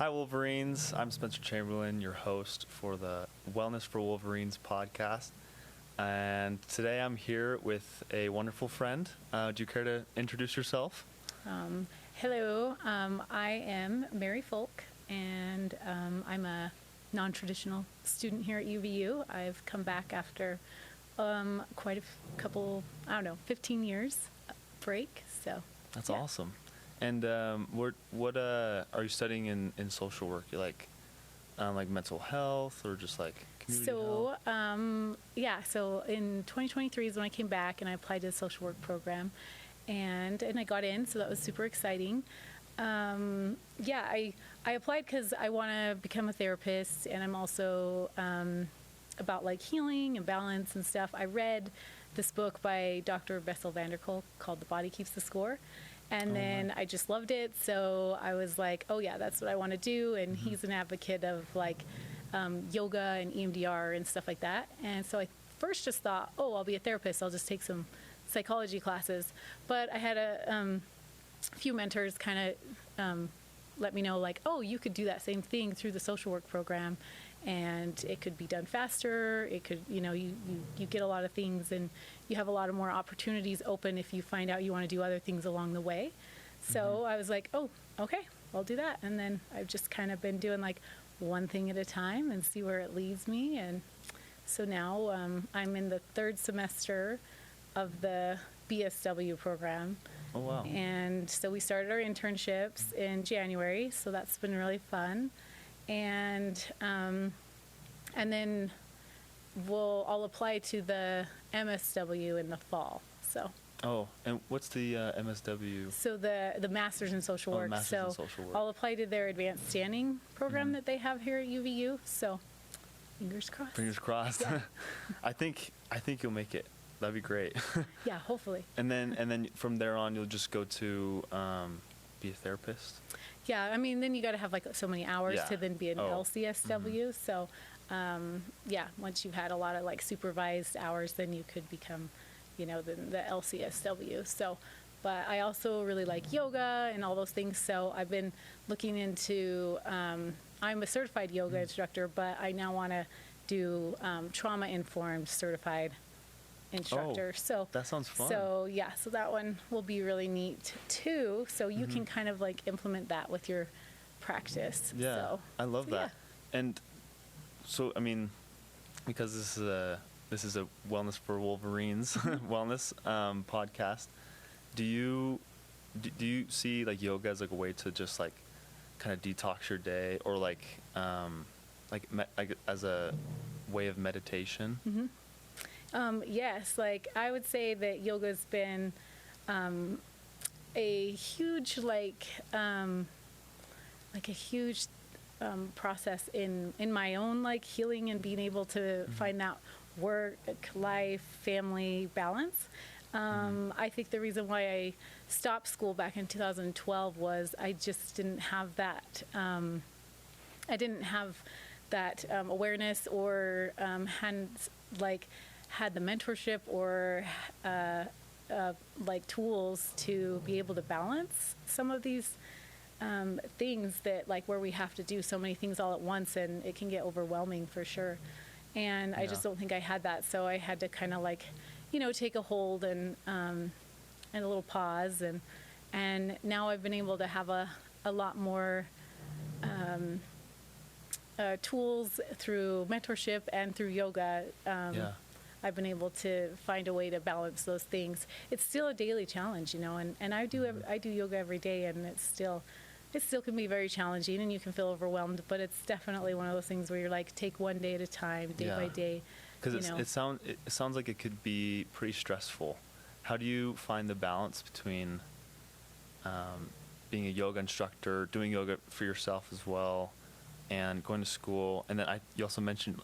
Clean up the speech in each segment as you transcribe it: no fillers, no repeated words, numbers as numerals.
Hi, Wolverines. I'm Spencer Chamberlain, your host for the Wellness for Wolverines podcast. And today I'm here with a wonderful friend. Do you care to introduce yourself? Hello, I am Mary Folk, and I'm a non-traditional student here at UVU. I've come back after quite a couple, 15 years break. So that's awesome. And what are you studying in social work? You like mental health or just like community health? So in 2023 is when I came back and I applied to the social work program, and I got in, so that was super exciting. I applied because I want to become a therapist, and I'm also about like healing and balance and stuff. I read this book by Dr. Bessel van der Kolk called The Body Keeps the Score. And then I just loved it. So I was like, oh yeah, that's what I want to do. And he's an advocate of like yoga and EMDR and stuff like that. And so I first just thought, oh, I'll be a therapist. I'll just take some psychology classes. But I had a few mentors kind of let me know like, oh, you could do that same thing through the social work program, and it could be done faster. It could, you get a lot of things, and you have a lot of more opportunities open if you find out you want to do other things along the way. So I was like, oh, okay, I'll do that. And then I've just kind of been doing like one thing at a time and see where it leads me. And so now I'm in the third semester of the BSW program. Oh, wow. And so we started our internships in January, so that's been really fun. And then I'll apply to the MSW in the fall. So. Oh, and what's the MSW? So the Masters in Social Work. Masters in Social Work. I'll apply to their advanced standing program that they have here at UVU. So fingers crossed. Fingers crossed. Yeah. I think you'll make it. That'd be great. Yeah, hopefully. And then from there on, you'll just go to be a therapist? Yeah, I mean, then you got to have like so many hours to then be an LCSW. So, once you've had a lot of like supervised hours, then you could become, the LCSW. So, but I also really like yoga and all those things. So I've been looking into, I'm a certified yoga instructor, but I now want to do trauma-informed certified instructor. So that sounds fun. So that one will be really neat too. So you can kind of like implement that with your practice. Yeah, so, I love that. Yeah. And so I mean, because this is a Wellness for Wolverines wellness podcast. Do you see like yoga as like a way to just like kind of detox your day, or like as a way of meditation? Mm-hmm. Yes, like I would say that yoga's been a huge process in my own like healing and being able to find that work, life, family balance. I think the reason why I stopped school back in 2012 was I just didn't have that. I didn't have that awareness, or had the mentorship or like tools to be able to balance some of these things that like where we have to do so many things all at once, and it can get overwhelming for sure. And I just don't think I had that, so I had to kind of like, take a hold and a little pause, and now I've been able to have a lot more tools through mentorship and through yoga. I've been able to find a way to balance those things. It's still a daily challenge, and I do yoga every day, and it still can be very challenging, and you can feel overwhelmed, but it's definitely one of those things where you're like, take one day at a time, day by day. Because it sounds like it could be pretty stressful. How do you find the balance between being a yoga instructor, doing yoga for yourself as well, and going to school? And then you also mentioned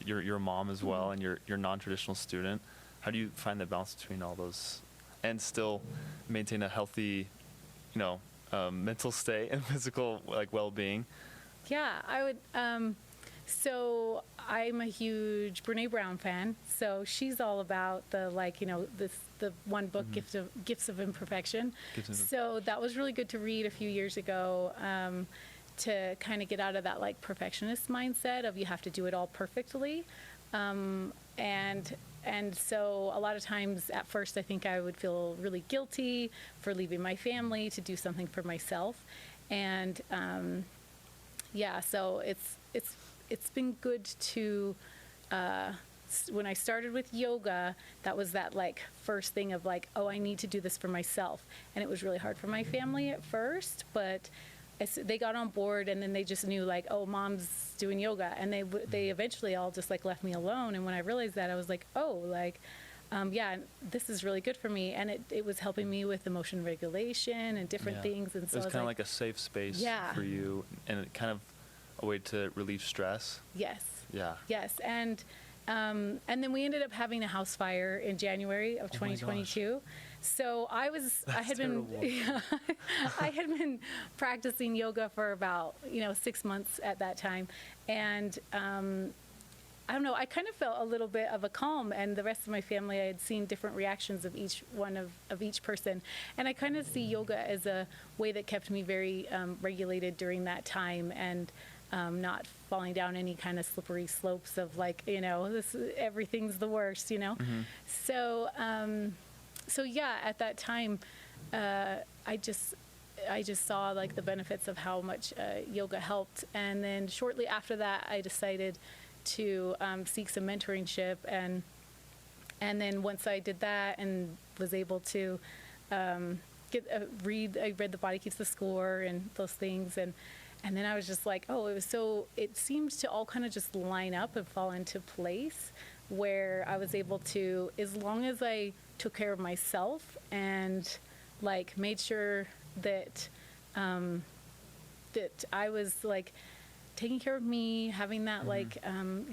you're a mom as well, and you're a non-traditional student. How do you find the balance between all those and still maintain a healthy, mental state and physical like well-being? Yeah, I would. So I'm a huge Brene Brown fan. So she's all about the the one book, Gifts of Imperfection. So that was really good to read a few years ago. to kind of get out of that like perfectionist mindset of you have to do it all perfectly. And so a lot of times at first I think I would feel really guilty for leaving my family to do something for myself. And yeah, so it's been good to when I started with yoga, that was that like first thing of like, oh, I need to do this for myself. And it was really hard for my family at first, but they got on board, and then they just knew like, oh, mom's doing yoga, and they eventually all just like left me alone. And when I realized that, I was like, oh, like yeah, this is really good for me, and it was helping me with emotion regulation and different things. And so it was kind of like a safe space for you, and it kind of a way to relieve stress. Yes. Yeah. Yes, and then we ended up having a house fire in January of 2022. So I had been practicing yoga for about 6 months at that time, and I don't know, I kind of felt a little bit of a calm, and the rest of my family, I had seen different reactions of each one of each person, and I kind of see yoga as a way that kept me very regulated during that time, and not falling down any kind of slippery slopes of like, everything's the worst, So yeah, at that time, I just saw like the benefits of how much yoga helped. And then shortly after that, I decided to seek some mentorship. And then once I did that and was able to I read The Body Keeps the Score and those things. And then I was just like, oh, it seemed to all kind of just line up and fall into place, where I was able to, as long as I took care of myself and like made sure that that I was like taking care of me, having that like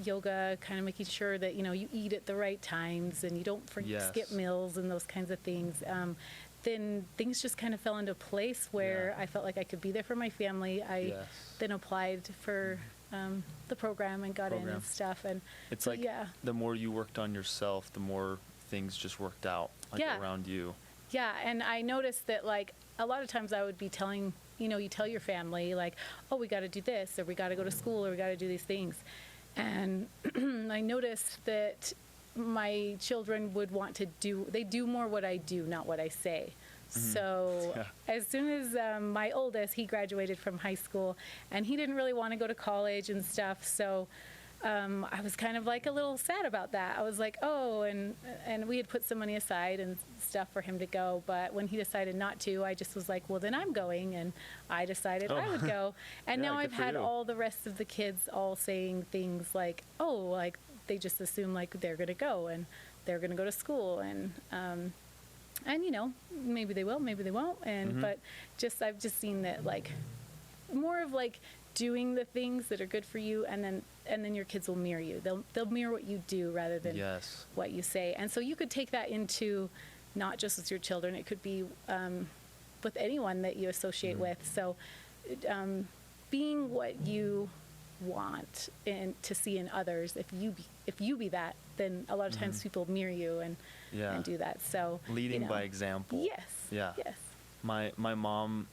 yoga, kind of making sure that you eat at the right times and you don't skip meals and those kinds of things. Then things just kind of fell into place where I felt like I could be there for my family. I then applied for the program and got in and stuff. And it's like the more you worked on yourself, the more things just worked out around you. Yeah, and I noticed that like a lot of times I would be telling, you tell your family like, oh, we got to do this, or we got to go to school, or we got to do these things. And I noticed that my children would want to they do more what I do, not what I say. So as soon as my oldest, he graduated from high school, and he didn't really want to go to college and stuff. So I was kind of like a little sad about that. I was like, oh, and we had put some money aside and stuff for him to go. But when he decided not to, I just was like, well, then I'm going. And I decided I would go. And now I've had all the rest of the kids all saying things like, oh, like they just assume like they're going to go and they're going to go to school. And maybe they will, maybe they won't. And but I've just seen that like more of like doing the things that are good for you, and then your kids will mirror you. They'll mirror what you do rather than what you say. And so you could take that into not just with your children. It could be with anyone that you associate with. So being what you want and to see in others, if you be that, then a lot of times people mirror you and do that. So leading by example. Yes. My mom,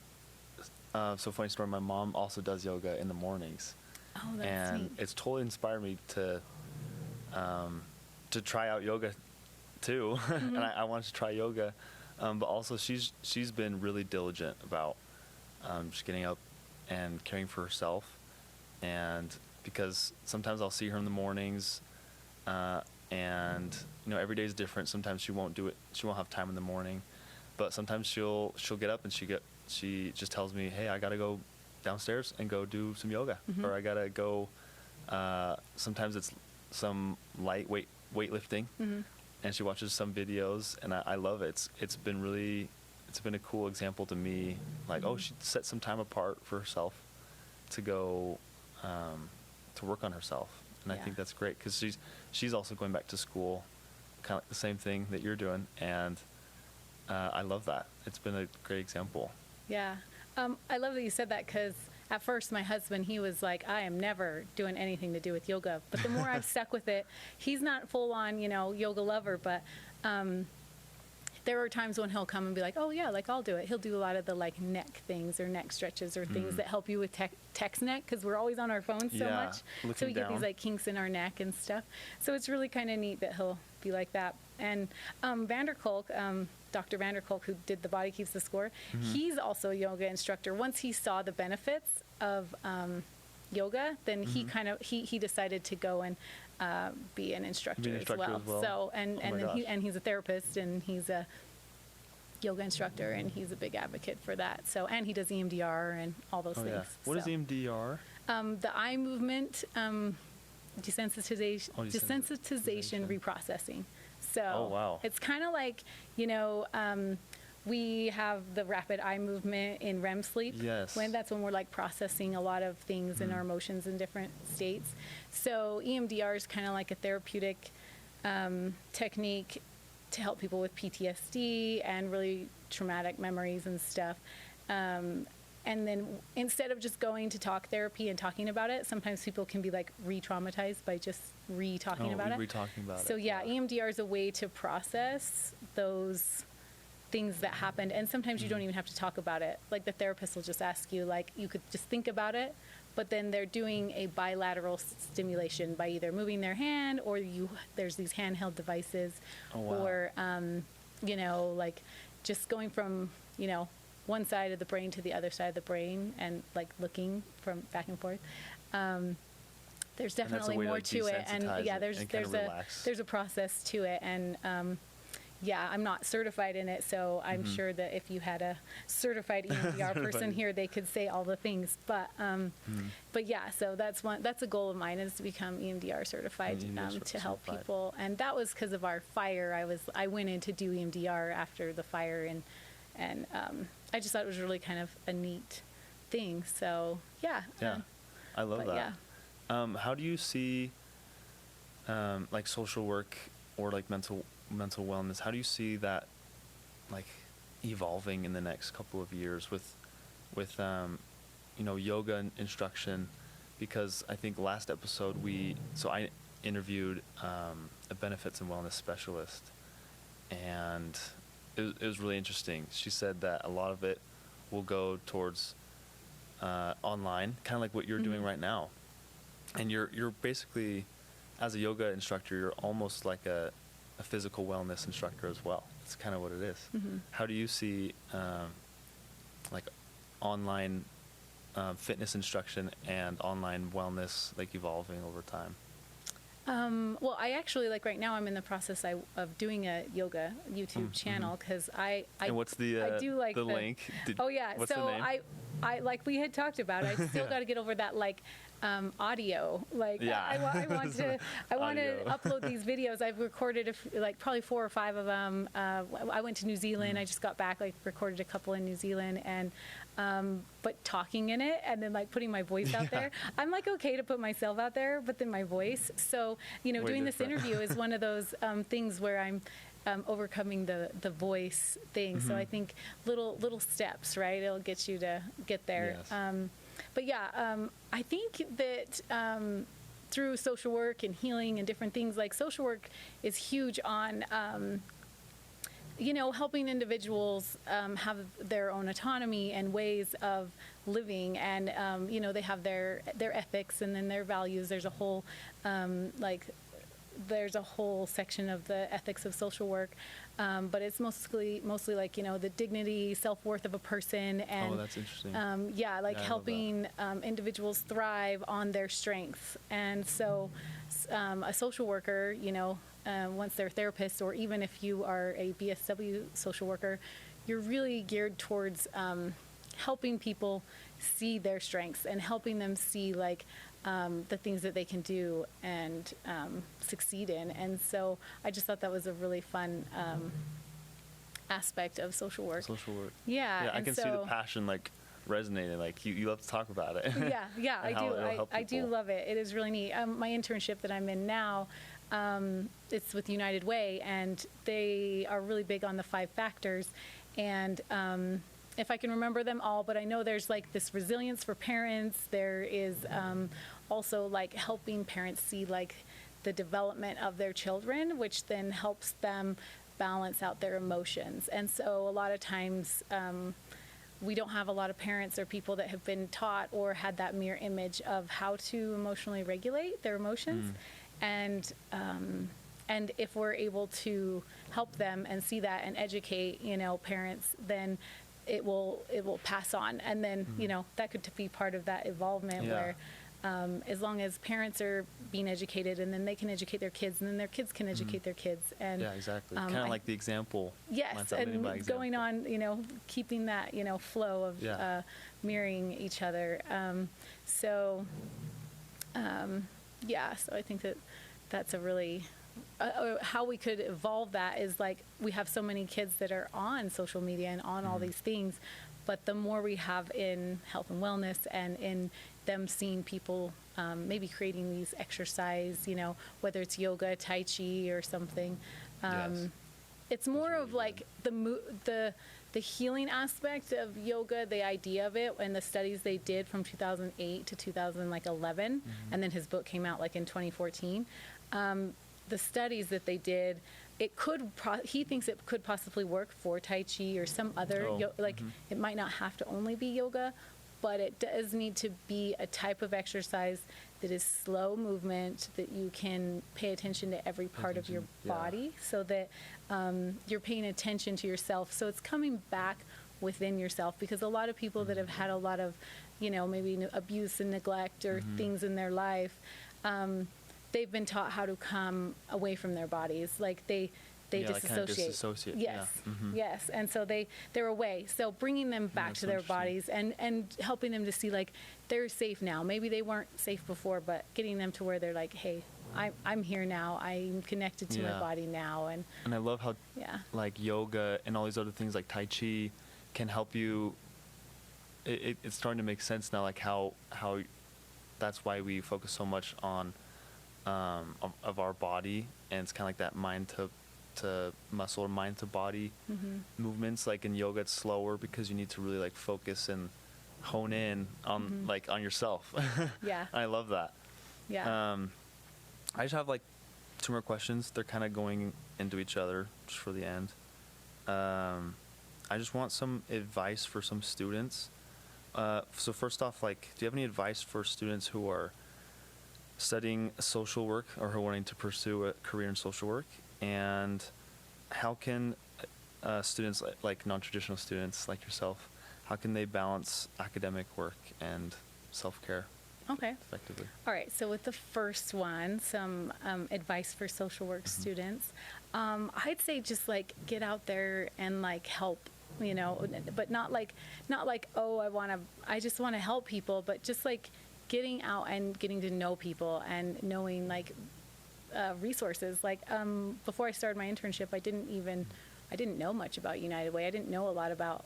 so funny story, my mom also does yoga in the mornings. Oh, that's neat. It's totally inspired me to try out yoga too. And I wanted to try yoga, but also she's been really diligent about just getting up and caring for herself. And because sometimes I'll see her in the mornings, and every day is different. Sometimes she won't do it. She won't have time in the morning, but sometimes she'll get up and she just tells me, hey, I gotta go downstairs and go do some yoga, or I gotta go. Sometimes it's some lightweight weightlifting, and she watches some videos, and I love it. It's been a cool example to me. Like, oh, she set some time apart for herself to go to work on herself, and I think that's great because she's also going back to school, kind of like the same thing that you're doing, and I love that. It's been a great example. Yeah, I love that you said that, because at first my husband, he was like, I am never doing anything to do with yoga, but the more I've stuck with it, he's not full on yoga lover, but there are times when he'll come and be like, oh yeah, like I'll do it. He'll do a lot of the like neck things or neck stretches or things that help you with text neck, because we're always on our phones so Yeah, much. So looking we get down. these like kinks in our neck and stuff. So it's really kind of neat that he'll be like that. And Vanderkolk, Dr. Vanderkolk, who did the Body Keeps the Score, he's also a yoga instructor. Once he saw the benefits of yoga, then he decided to go and be an instructor, as well. So and then he's a therapist, and he's a yoga instructor, and he's a big advocate for that. So, and he does EMDR and all those things. Yeah. What is So, EMDR? the eye movement desensitization, desensitization reprocessing. So Oh, wow. it's kind of like, we have the rapid eye movement in REM sleep. Yes. That's when we're like processing a lot of things in our emotions in different states. So EMDR is kind of like a therapeutic technique to help people with PTSD and really traumatic memories and stuff. And then instead of just going to talk therapy and talking about it, sometimes people can be like re-traumatized by just re-talking about it. Re-talking about So it. yeah, EMDR is a way to process those things that happened, and sometimes you don't even have to talk about it. Like the therapist will just ask you, like you could just think about it, but then they're doing a bilateral stimulation by either moving their hand, or there's these handheld devices, Oh, wow. or like just going from one side of the brain to the other side of the brain and like looking from back and forth. There's definitely way to, more like, to it, and desensitize yeah, it and kinda relax. there's a process to it, and yeah, I'm not certified in it, so I'm sure that if you had a certified EMDR person here, they could say all the things. But yeah, so that's a goal of mine, is to become EMDR certified, to help certified. people. And that was because of our fire. I went in to do EMDR after the fire, and I just thought it was really kind of a neat thing. So yeah. Yeah, I love but that. yeah. How do you see like social work or like mental wellness? How do you see that like evolving in the next couple of years with yoga instruction? Because I think last episode I interviewed a benefits and wellness specialist, and it was really interesting. She said that a lot of it will go towards online, kind of like what you're doing right now. And you're basically, as a yoga instructor, you're almost like a physical wellness instructor as well. That's kind of what it is. How do you see like online fitness instruction and online wellness like evolving over time? Well, I actually, like right now, I'm in the process of doing a yoga YouTube channel, because I And what's the I do like the link? Oh yeah, What's so the name? I like we had talked about, I still got to get over that like audio. Like Yeah. I want to Audio. upload these videos. I've recorded like probably 4 or 5 of them. I went to New Zealand. I just got back, like recorded a couple in New Zealand, and but talking in it and then like putting my voice out there. I'm like okay to put myself out there, but then my voice. So Way doing this different. interview is one of those things where I'm overcoming the voice thing. So I think little steps, right? It'll get you to get there. Yes. But yeah, I think that through social work and healing and different things, like social work is huge on helping individuals have their own autonomy and ways of living, and they have their ethics and then their values. There's a whole there's a whole section of the ethics of social work, but it's mostly like the dignity, self-worth of a person, and Oh, that's interesting. like Yeah, I love that. helping individuals thrive on their strengths. And so a social worker, once they're a therapist, or even if you are a BSW social worker, you're really geared towards helping people see their strengths and helping them see like the things that they can do and succeed in. And so I just thought that was a really fun aspect of social work. Social work. Yeah, Yeah, I and can see the so- passion like resonating. Like you love to talk about it. Yeah, I And how do. it'll help I do people. love it. It is really neat. My internship that I'm in now, it's with United Way, and they are really big on the 5 factors. And if I can remember them all, but I know there's like this resilience for parents. There is also like helping parents see like the development of their children, which then helps them balance out their emotions. And so a lot of times, we don't have a lot of parents or people that have been taught or had that mirror image of how to emotionally regulate their emotions. And if we're able to help them and see that and educate, parents, then it will pass on. And then, that could be part of that involvement where, as long as parents are being educated, and then they can educate their kids, and then their kids can educate their kids. And Yeah, exactly. Kind of like the example. yes, mindset, leading by and example. going on, keeping that, flow of mirroring each other. So I think that's a really how we could evolve that is like we have so many kids that are on social media and on all these things, but the more we have in health and wellness and in them seeing people maybe creating these exercise, whether it's yoga, tai chi, or something. Yes. It's more really of like the healing aspect of yoga, the idea of it, and the studies they did from 2008 to 2011, and then his book came out like in 2014. The studies that they did, he thinks it could possibly work for tai chi or some other it might not have to only be yoga, but it does need to be a type of exercise that is slow movement, that you can pay attention to every part of your body, so that you're paying attention to yourself. So it's coming back within yourself, because a lot of people that have had a lot of, maybe abuse and neglect or things in their life, they've been taught how to come away from their bodies. Like they like kind of disassociate. Yes, yes. And so they're away. So bringing them back that's to their interesting. bodies and helping them to see like they're safe now. Maybe they weren't safe before, but getting them to where they're like, hey, I'm here now. I'm connected to my body now. And I love how like yoga and all these other things like tai chi can help you. It's starting to make sense now, like how that's why we focus so much on of our body, and it's kind of like that mind to muscle or mind to body movements. Like in yoga, it's slower because you need to really like focus and hone in on like on yourself. Yeah. I love that. yeah. I just have like 2 more questions. They're kind of going into each other just for the end. I just want some advice for some students. So first off, like, do you have any advice for students who are studying social work or who are wanting to pursue a career in social work? And how can students, like non-traditional students like yourself, how can they balance academic work and self-care Okay. effectively? All right. So with the first one, some advice for social work students. I'd say just like get out there and like help, but not like, oh, I just want to help people, but just like getting out and getting to know people and knowing like resources. Like before I started my internship, I didn't know much about United Way. I didn't know a lot about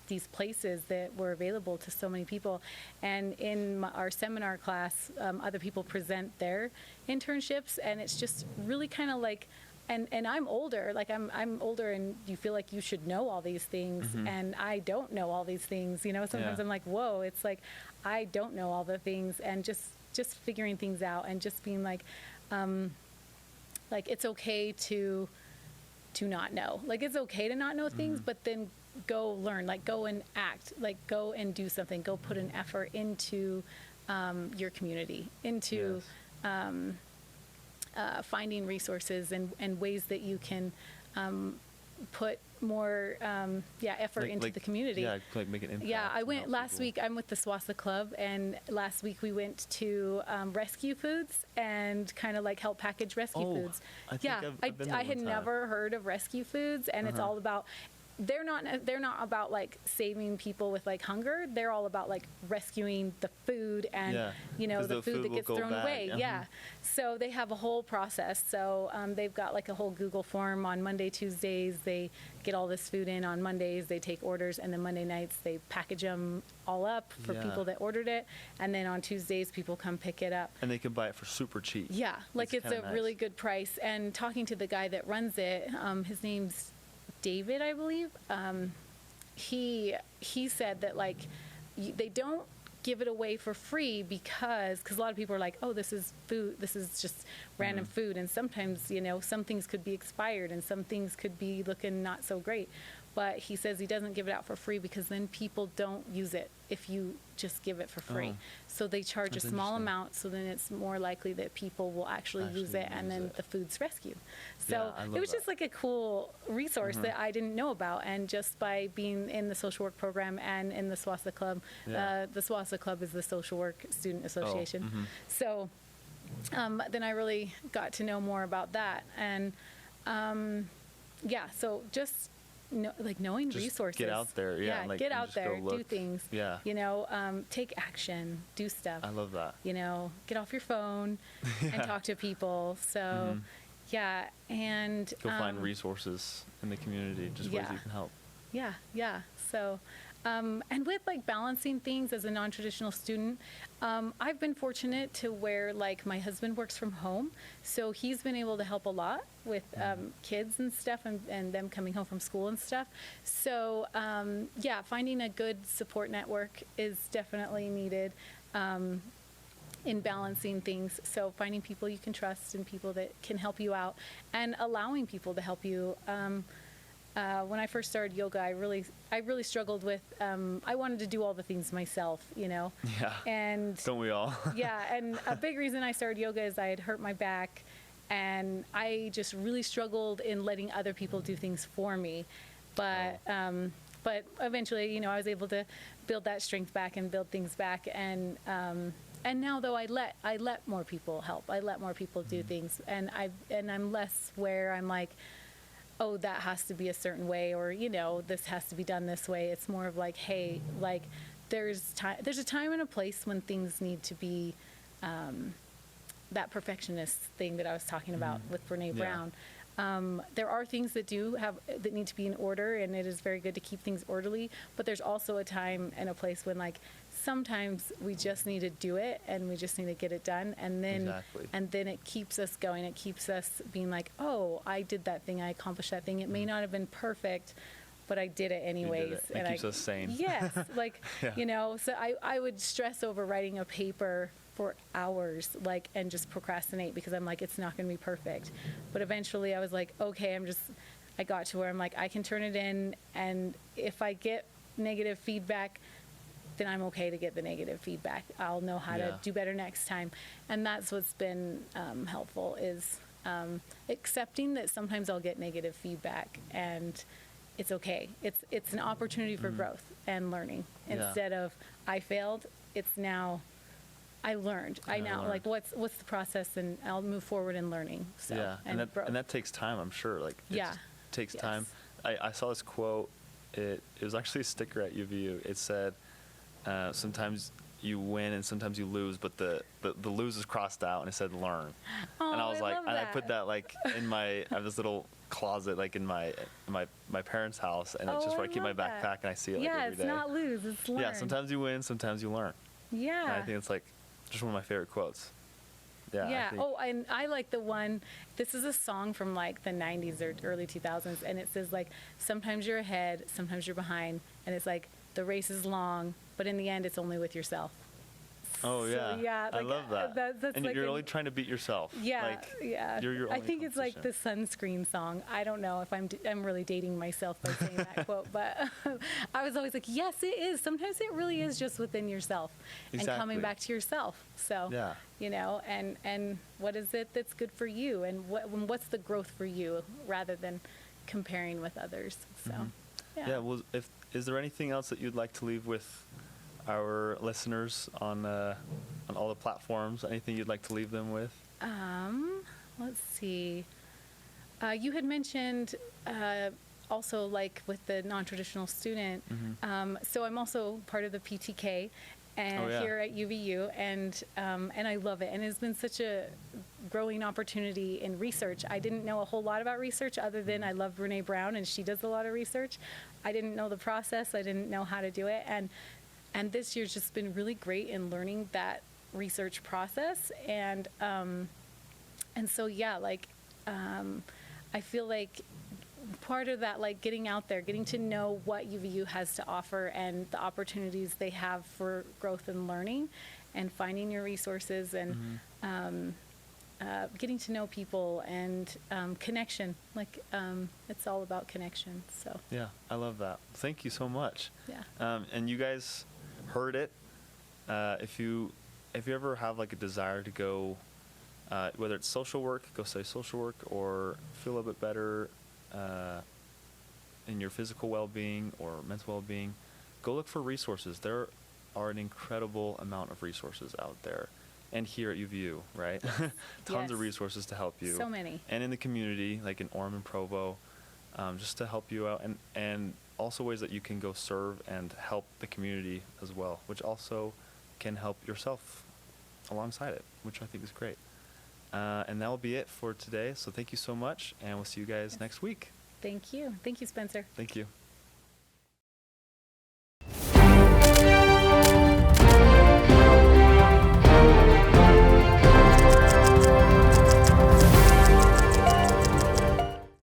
these places that were available to so many people. And in our seminar class, other people present their internships, and it's just really kind of like, and I'm older, like I'm older, and you feel like you should know all these things, and I don't know all these things. Sometimes I'm like, whoa, it's like I don't know all the things, and just figuring things out, and just being like it's okay to not know. Like it's okay to not know things, but then go learn, like go and act, like go and do something, go put an effort into your community, into finding resources and ways that you can put more effort into the community. Yeah, like make an impact. Yeah, I and went help last people. week. I'm with the Swasta Club, and last week we went to Rescue Foods and kind of like help package rescue foods. I think I've been there I had one time. never heard of Rescue Foods, and it's all about. They're not about like saving people with like hunger. They're all about like rescuing the food and 'cause the food that will gets go thrown bad. away. Yeah. So they have a whole process. So they've got like a whole Google form. On Monday, Tuesdays, they get all this food in. On Mondays, they take orders, and then Monday nights they package them all up for people that ordered it. And then on Tuesdays, people come pick it up. And they can buy it for super cheap. Yeah, like it's a kinda nice. really good price. And talking to the guy that runs it, his name's David, I believe. He said that like they don't give it away for free because a lot of people are like, oh, this is food, this is just random food, and sometimes, you know, some things could be expired and some things could be looking not so great. But he says he doesn't give it out for free because then people don't use it if you just give it for free. Oh. So they charge That's a small interesting. amount, so then it's more likely that people will actually use it, and then the food's rescued. So Yeah, I it love was just that. like a cool resource that I didn't know about. And just by being in the social work program and in the SWASA Club, Yeah. the SWASA Club is the Social Work Student Association. mhm. So then I really got to know more about that. And yeah, so just knowing Just resources. get out there, yeah, like, get and out just go there, do look. things. Yeah. You know, take action, do stuff. I love that. You know, get off your phone and talk to people. So, yeah, and Go find resources in the community, just ways yeah. you can help. Yeah. So, and with like balancing things as a non-traditional student, I've been fortunate to where like my husband works from home, so he's been able to help a lot with kids and stuff, and them coming home from school and stuff. So, yeah, finding a good support network is definitely needed. In balancing things. So finding people you can trust and people that can help you out, and allowing people to help you. When I first started yoga, I really struggled with, I wanted to do all the things myself, you know? Yeah. And Don't we all? yeah, and a big reason I started yoga is I had hurt my back, and I just really struggled in letting other people do things for me. But eventually, you know, I was able to build that strength back and build things back. And now though I let more people help. I let more people do things, and I'm less where I'm like, oh, that has to be a certain way, or, you know, this has to be done this way. It's more of like, hey, like there's a time and a place when things need to be that perfectionist thing that I was talking about with Brene Yeah. Brown. There are things that need to be in order, and it is very good to keep things orderly, but there's also a time and a place when like sometimes we just need to do it, and we just need to get it done, and then Exactly. it keeps us going. It keeps us being like, oh, I did that thing, I accomplished that thing. It may not have been perfect, but I did it anyways. It. It keeps us sane. Yes, like Yeah. you know. So I would stress over writing a paper for hours, like, and just procrastinate because I'm like, it's not going to be perfect. But eventually, I was like, okay, I got to where I'm like, I can turn it in, and if I get negative feedback, then I'm okay to get the negative feedback. I'll know how to do better next time. And that's what's been helpful, is accepting that sometimes I'll get negative feedback, and it's okay. It's an opportunity for growth and learning. Yeah. Instead of I failed, it's now I learned. I now learned. like what's the process, and I'll move forward in learning. So, Yeah, and growth. that takes time, I'm sure. Like, it Yeah. just takes Yes. time. I saw this quote. It was actually a sticker at UVU. It said, sometimes you win and sometimes you lose, but the lose is crossed out and it said learn. Oh, And I was like, love and I that. put that like in I have this little closet like in my parents' house, and it's Oh, just where I I keep my love that. backpack and I see it like yeah, every day. it's not lose, it's learn. Yeah, sometimes you win, sometimes you learn. Yeah. And I think it's like just one of my favorite quotes. Yeah. Yeah. I think, Oh, and I like the one. This is a song from like the 90s or early 2000s, and it says like, sometimes you're ahead, sometimes you're behind, and it's like the race is long, but in the end, it's only with yourself. oh yeah. So, yeah, I like, love that. that's and like you're a- only trying to beat yourself. Yeah, Like, yeah. You're your I only think it's like the competition. sunscreen song. I don't know if I'm really dating myself by saying that quote, but I was always like, yes, it is. Sometimes it really is just within yourself and coming Exactly. back to yourself. So, Yeah. you know, and what is it that's good for you, and what's the growth for you, rather than comparing with others. So, Yeah. Well, is there anything else that you'd like to leave with our listeners on all the platforms? Anything you'd like to leave them with? Let's see. You had mentioned also like with the non-traditional student. So I'm also part of the PTK, and Oh, yeah. here at UVU, and I love it. And it's been such a growing opportunity in research. I didn't know a whole lot about research other than I love Brene Brown, and she does a lot of research. I didn't know the process. I didn't know how to do it, and this year's just been really great in learning that research process, and so yeah, like I feel like part of that, like getting out there, getting to know what UVU has to offer and the opportunities they have for growth and learning, and finding your resources, and getting to know people, and connection. Like it's all about connection. So Yeah, I love that. Thank you so much. yeah. And you guys heard it. If you ever have like a desire to go, whether it's social work, go study social work, or feel a little bit better in your physical well-being or mental well-being, go look for resources. There are an incredible amount of resources out there, and here at UVU, right? Tons of Yes. resources to help you. So many. And in the community, like in Orem and Provo, just to help you out, and also ways that you can go serve and help the community as well, which also can help yourself alongside it, which I think is great. And that will be it for today. So thank you so much, and we'll see you guys next week. Thank you. Thank you, Spencer. Thank you.